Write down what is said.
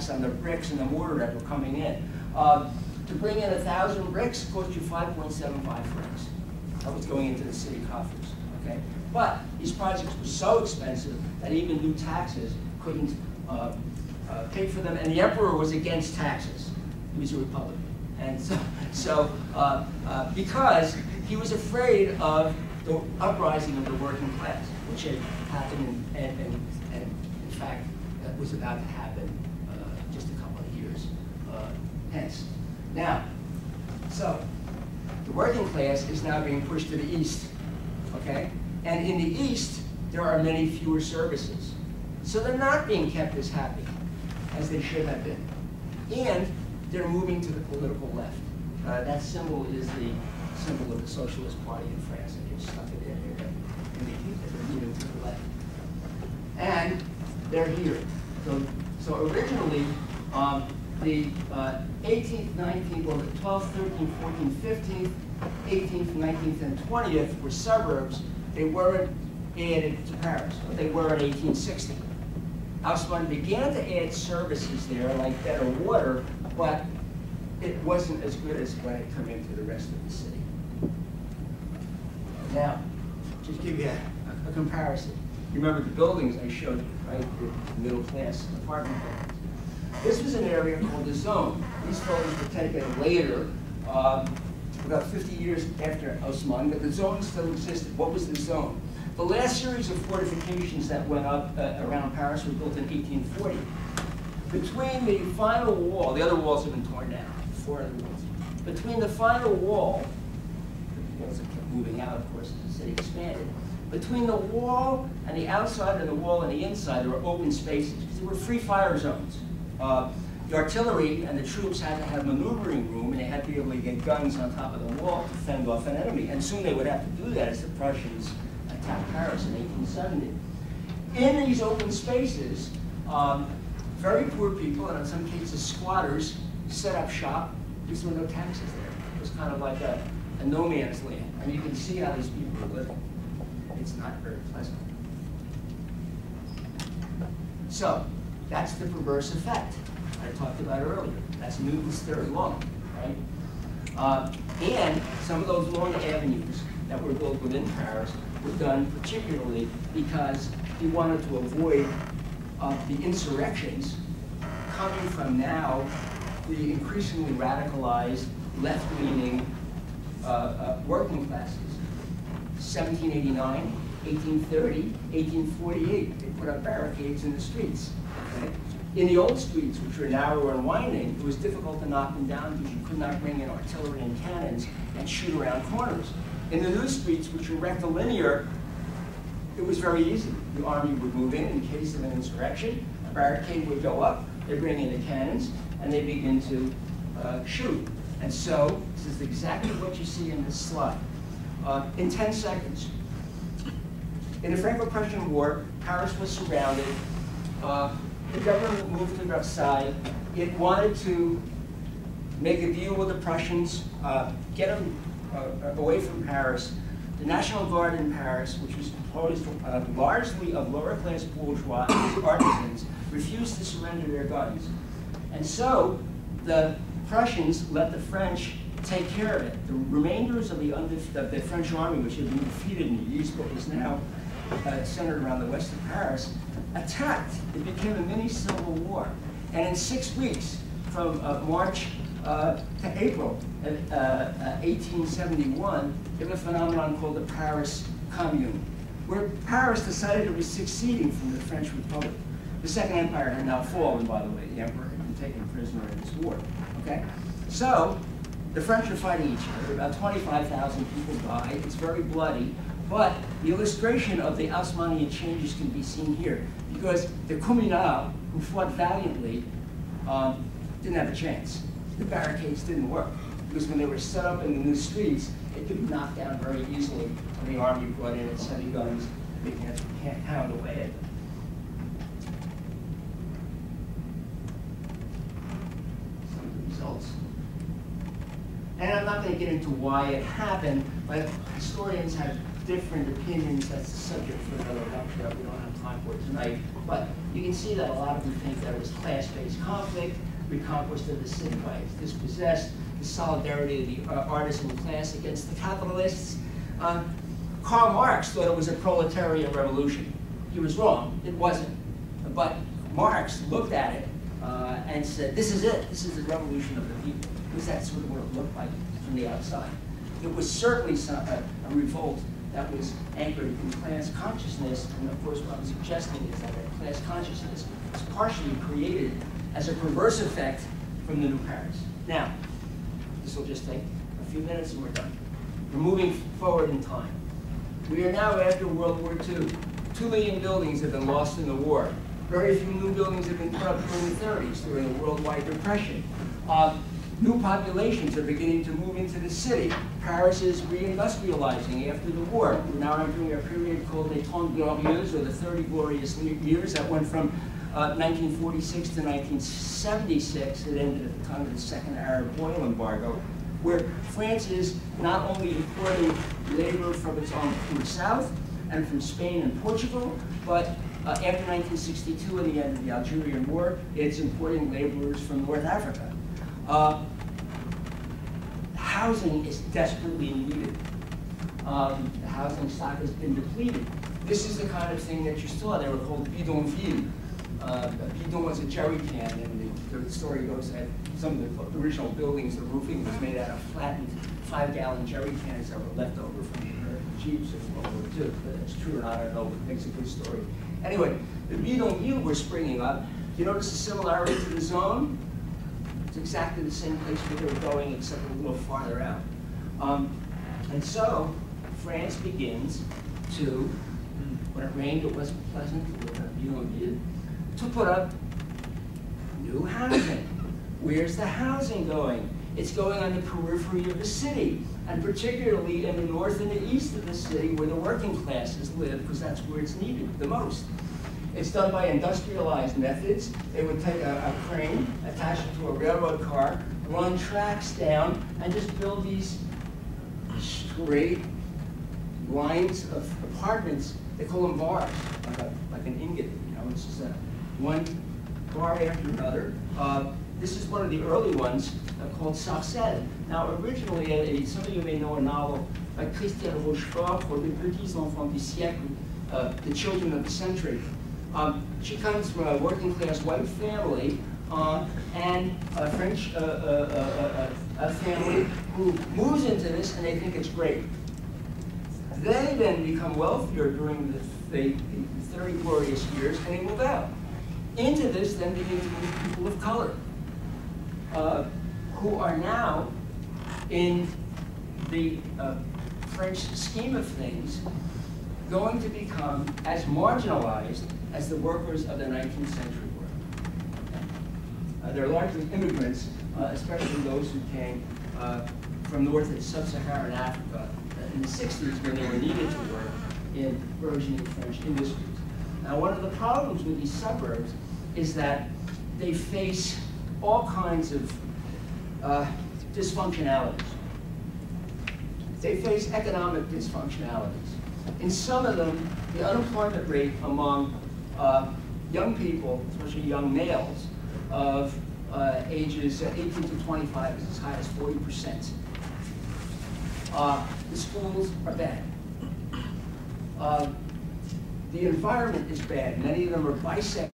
tax on the bricks and the mortar that were coming in. To bring in 1,000 bricks cost you 5.75 francs. That was going into the city coffers. Okay? But these projects were so expensive that even new taxes couldn't pay for them, and the emperor was against taxes. He was a Republican. And because he was afraid of the uprising of the working class, which had happened, and in fact, that was about to happen just a couple of years hence. Now, so the working class is now being pushed to the east, okay? And in the east, there are many fewer services. So they're not being kept as happy as they should have been. And they're moving to the political left. That symbol is the symbol of the Socialist Party in France. I just stuck it in here. And they're moving to the left. And they're here. So originally, the 18th, 19th, well, the 12th, 13th, 14th, 15th, 18th, 19th, and 20th were suburbs. They weren't added to Paris, but they were in 1860. Haussmann began to add services there, like better water, but it wasn't as good as when it came into the rest of the city. Now, just give you a comparison. You remember the buildings I showed you, right? The middle class apartment buildings. This was an area called the zone. These photos were taken later, about 50 years after Haussmann, but the zone still existed. What was the zone? The last series of fortifications that went up around Paris were built in 1840. Between the final wall, the other walls have been torn down, 4 other walls. Between the final wall, the walls kept moving out, of course, as the city expanded. Between the wall and the outside and the wall and the inside, there were open spaces. There were free fire zones. The artillery and the troops had to have maneuvering room, and they had to be able to get guns on top of the wall to fend off an enemy. And soon they would have to do that as the Prussians attacked Paris in 1870. In these open spaces, very poor people, and in some cases squatters, set up shop because there were no taxes there. It was kind of like a no man's land. And you can see how these people are living. It's not very pleasant. So, that's the perverse effect I talked about earlier. That's Newton's third law, right? And some of those long avenues that were built within Paris were done particularly because he wanted to avoid the insurrections coming from now the increasingly radicalized, left-leaning working classes. 1789, 1830, 1848, they put up barricades in the streets. Okay? In the old streets, which were narrow and winding, it was difficult to knock them down because you could not bring in artillery and cannons and shoot around corners. In the new streets, which were rectilinear, it was very easy. The army would move in case of an insurrection, a barricade would go up, they bring in the cannons, and they begin to shoot. And so, this is exactly what you see in this slide. In 10 seconds. In the Franco-Prussian War, Paris was surrounded. The government moved to Versailles. It wanted to make a deal with the Prussians, get them away from Paris. The National Guard in Paris, which was composed largely of lower-class bourgeois artisans, refused to surrender their guns. And so the Prussians let the French take care of it. The remainders of the French army, which had been defeated in the east but was now centered around the west of Paris, attacked. It became a mini civil war. And in 6 weeks, from March to April of 1871, there was a phenomenon called the Paris Commune, where Paris decided it was succeeding from the French Republic. The Second Empire had now fallen, by the way. The emperor had been taken prisoner in this war. Okay? So, the French are fighting each other. About 25,000 people died. It's very bloody. But the illustration of the Haussmannian changes can be seen here, because the communards, who fought valiantly, didn't have a chance. The barricades didn't work, because when they were set up in the new streets, it could be knocked down very easily when the army brought in its heavy guns and began to pound away at them. Some of the results. And I'm not going to get into why it happened, but historians have different opinions. That's the subject for another lecture that we don't have time for tonight. But you can see that a lot of them think that it was class-based conflict, reconquest of the city by its dispossessed, the solidarity of the artisan class against the capitalists. Karl Marx thought it was a proletarian revolution. He was wrong. It wasn't. But Marx looked at it and said, this is it. This is the revolution of the people. Because that's sort of what it looked like from the outside. It was certainly a revolt that was anchored in class consciousness. And of course, what I'm suggesting is that class consciousness was partially created as a perverse effect from the new Paris. Now, this will just take a few minutes and we're done. We're moving forward in time. We are now after World War II. 2 million buildings have been lost in the war. Very few new buildings have been put up during the 30s, during the worldwide depression. New populations are beginning to move into the city. Paris is reindustrializing after the war. We're now entering a period called les 30 glorieuses, or the 30 glorious years, that went from 1946 to 1976. It ended at the time of the second Arab oil embargo, where France is not only importing labor from its own from the south and from Spain and Portugal, but after 1962 and the end of the Algerian War, it's importing laborers from North Africa. Housing is desperately needed. The housing stock has been depleted. This is the kind of thing that you saw. They were called bidonvilles. Bidon was a jerry can, and the story goes that some of the original buildings, the roofing was made out of flattened 5-gallon jerry cans that were left over from the American Jeeps in World War II. But that's true or not, I don't know, but it makes a good story. Anyway, the bidonvilles were springing up. You notice the similarity to the zone? It's exactly the same place where they were going, except a little farther out. And so, France begins to, when it rained, it wasn't pleasant, to put up new housing. Where's the housing going? It's going on the periphery of the city, and particularly in the north and the east of the city where the working classes live, because that's where it's needed the most. It's done by industrialized methods. They would take a crane, attach it to a railroad car, run tracks down, and just build these straight lines of apartments. They call them bars, like an ingot. You know, it's just one bar after another. This is one of the early ones called Sarcelles. Now, originally, some of you may know a novel by Christiane Rochefort called Les Petits Enfants du Siècle, The Children of the Century. She comes from a working class white family and a French family who moves into this and they think it's great. They then become wealthier during the 30 glorious years and they move out. Into this then begin to move people of color who are now in the French scheme of things going to become as marginalized as the workers of the 19th century were. They're largely immigrants, especially those who came from north and sub-Saharan Africa in the 60s when they were needed to work in burgeoning French industries. Now, one of the problems with these suburbs is that they face all kinds of dysfunctionalities. They face economic dysfunctionalities. In some of them, the unemployment rate among young people, especially young males, of ages 18 to 25 is as high as 40%. The schools are bad. The environment is bad. Many of them are bisexual.